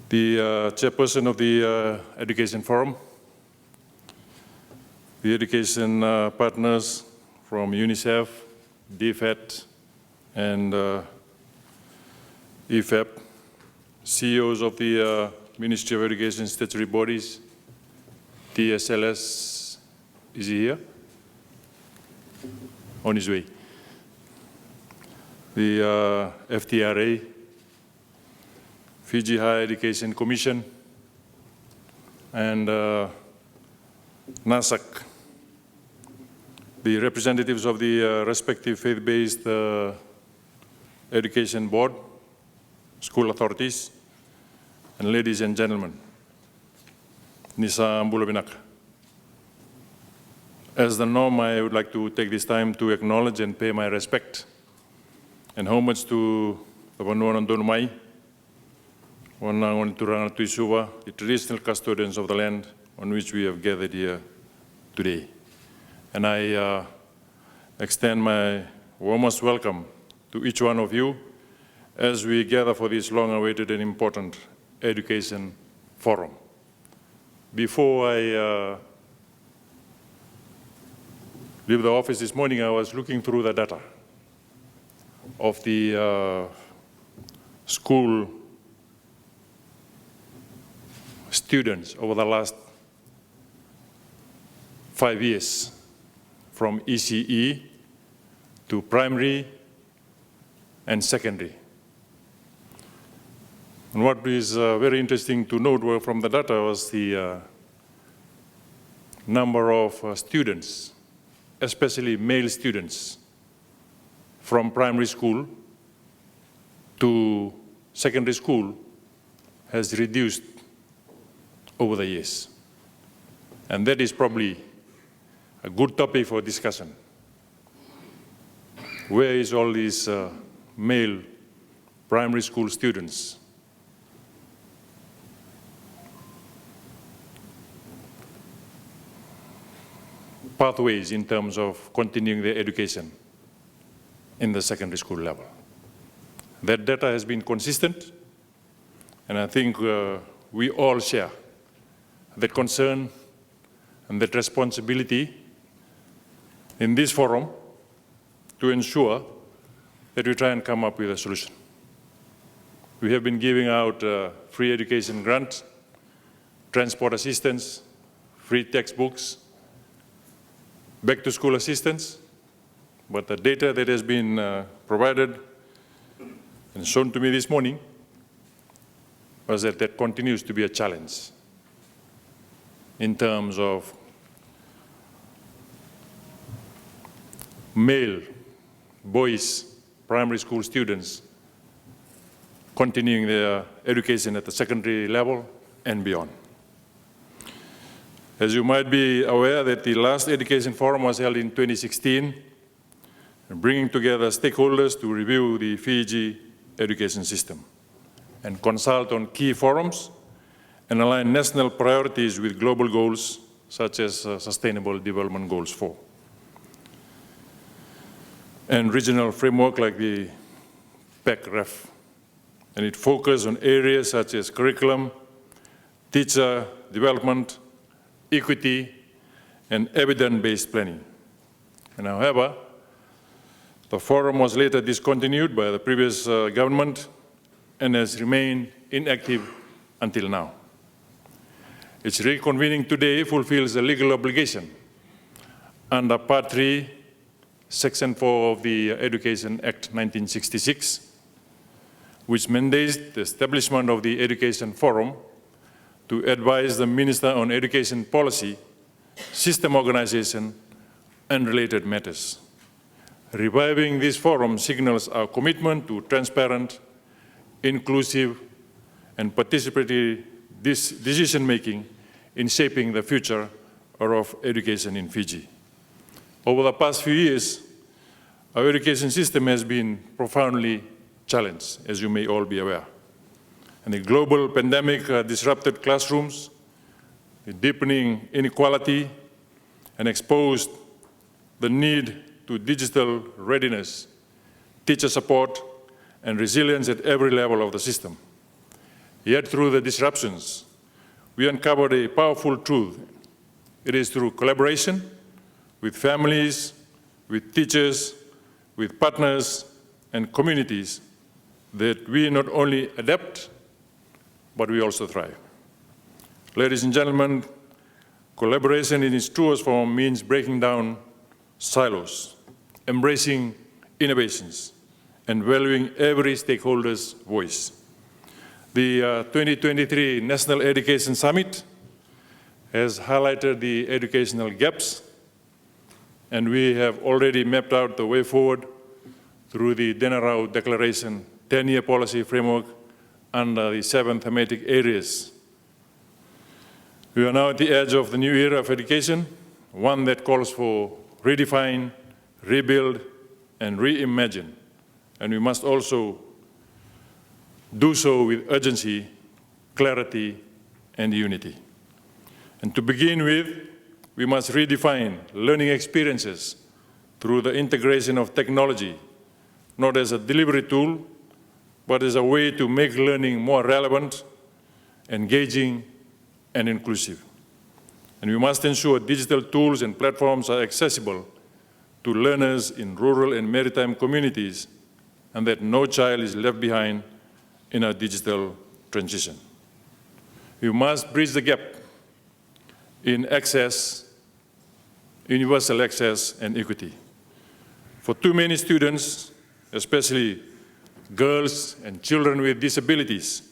the chairperson of the Education Forum, the education partners from UNICEF, DFAT, and EFAP, CEOs of the Ministry of Education statutory bodies, TSLS, is he here? On his way. The FTRA, Fiji Higher Education Commission, and NASAC, the representatives of the respective faith-based education board, school authorities, and ladies and gentlemen, Nisa Ambulabinak. As the norm, I would like to take this time to acknowledge and pay my respect and homage to the Vanuan Donumai, the traditional custodians of the land on which we have gathered here today. And I extend my warmest welcome to each one of you as we gather for this long-awaited and important education forum. Before I leave the office this morning, I was looking through the data of the school students over the last 5 years, from ECE to primary and secondary. And what is very interesting to note from the data was the number of students, especially male students, from primary school to secondary school has reduced over the years. And that is probably a good topic for discussion. Where is all these male primary school students? Pathways in terms of continuing their education in the secondary school level. That data has been consistent, and I think we all share that concern and that responsibility in this forum to ensure that we try and come up with a solution. We have been giving out free education grants, transport assistance, free textbooks, back-to-school assistance, but the data that has been provided and shown to me this morning was that that continues to be a challenge in terms of male boys, primary school students continuing their education at the secondary level and beyond. As you might be aware that the last education forum was held in 2016, bringing together stakeholders to review the Fiji education system and consult on key forums and align national priorities with global goals such as Sustainable Development Goals 4 and regional framework like the PEC-REF. And it focused on areas such as curriculum, teacher development, equity, and evidence-based planning. And however, the forum was later discontinued by the previous government and has remained inactive until now. Its reconvening today fulfills a legal obligation under Part 3, Section 4 of the Education Act 1966, which mandates the establishment of the Education Forum to advise the Minister on education policy, system organization, and related matters. Reviving this forum signals our commitment to transparent, inclusive, and participatory decision-making in shaping the future of education in Fiji. Over the past few years, our education system has been profoundly challenged, as you may all be aware. And the global pandemic disrupted classrooms, the deepening inequality, and exposed the need to digital readiness, teacher support, and resilience at every level of the system. Yet through the disruptions, we uncovered a powerful truth. It is through collaboration with families, with teachers, with partners and communities that we not only adapt, but we also thrive. Ladies and gentlemen, collaboration in its truest form means breaking down silos, embracing innovations, and valuing every stakeholder's voice. The 2023 National Education Summit has highlighted the educational gaps, and we have already mapped out the way forward through the Denarau Declaration 10-year policy framework under the 7 thematic areas. We are now at the edge of the new era of education, one that calls for redefine, rebuild, and reimagine. And we must also do so with urgency, clarity, and unity. And to begin with, we must redefine learning experiences through the integration of technology, not as a delivery tool, but as a way to make learning more relevant, engaging, and inclusive. And we must ensure digital tools and platforms are accessible to learners in rural and maritime communities, and that no child is left behind in our digital transition. We must bridge the gap in access, universal access, and equity. For too many students, especially girls and children with disabilities,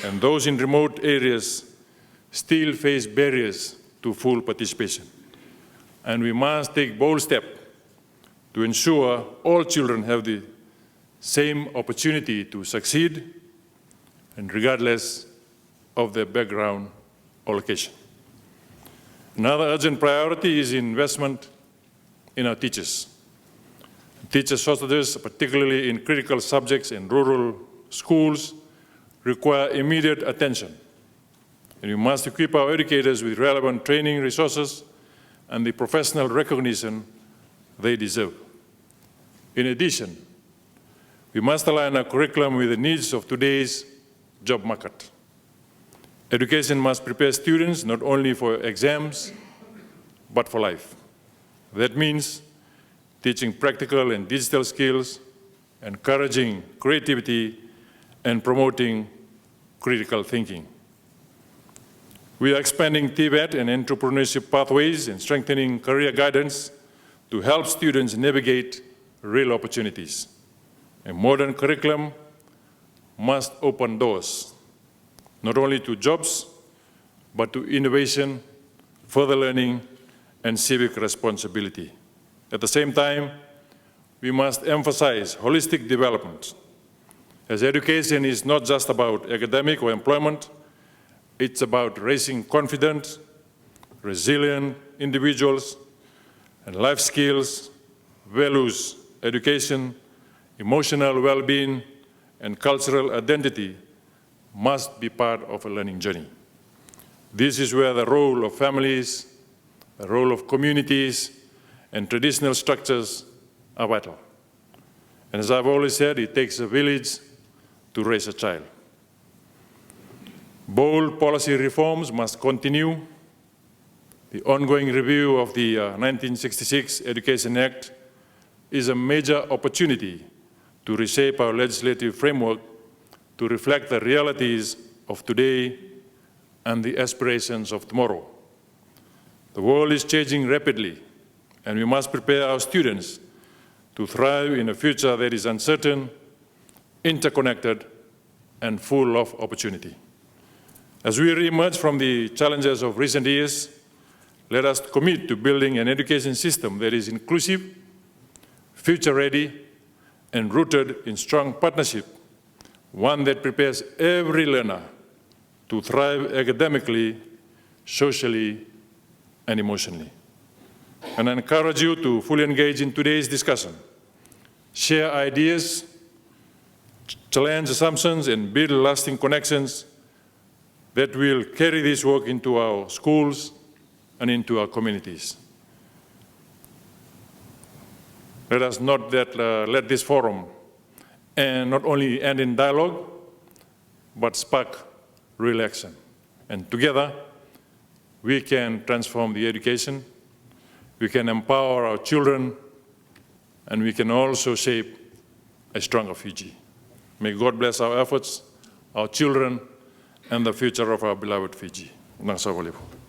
and those in remote areas, still face barriers to full participation. And we must take bold steps to ensure all children have the same opportunity to succeed, and regardless of their background or location. Another urgent priority is investment in our teachers. Teacher shortages, particularly in critical subjects in rural schools, require immediate attention. And we must equip our educators with relevant training resources and the professional recognition they deserve. In addition, we must align our curriculum with the needs of today's job market. Education must prepare students not only for exams, but for life. That means teaching practical and digital skills, encouraging creativity, and promoting critical thinking. We are expanding TVET and entrepreneurship pathways and strengthening career guidance to help students navigate real opportunities. A modern curriculum must open doors, not only to jobs, but to innovation, further learning, and civic responsibility. At the same time, we must emphasize holistic development, as education is not just about academic or employment, it's about raising confident, resilient individuals, and life skills, values, education, emotional well-being, and cultural identity must be part of a learning journey. This is where the role of families, the role of communities, and traditional structures are vital. And as I've always said, it takes a village to raise a child. Bold policy reforms must continue. The ongoing review of the 1966 Education Act is a major opportunity to reshape our legislative framework to reflect the realities of today and the aspirations of tomorrow. The world is changing rapidly, and we must prepare our students to thrive in a future that is uncertain, interconnected, and full of opportunity. As we re-emerge from the challenges of recent years, let us commit to building an education system that is inclusive, future-ready, and rooted in strong partnership, one that prepares every learner to thrive academically, socially, and emotionally. And I encourage you to fully engage in today's discussion, share ideas, challenge assumptions, and build lasting connections that will carry this work into our schools and into our communities. Let us not let this forum not only end in dialogue, but spark real action. And together, we can transform the education, we can empower our children, and we can also shape a stronger Fiji. May God bless our efforts, our children, and the future of our beloved Fiji. Nang sa walipo.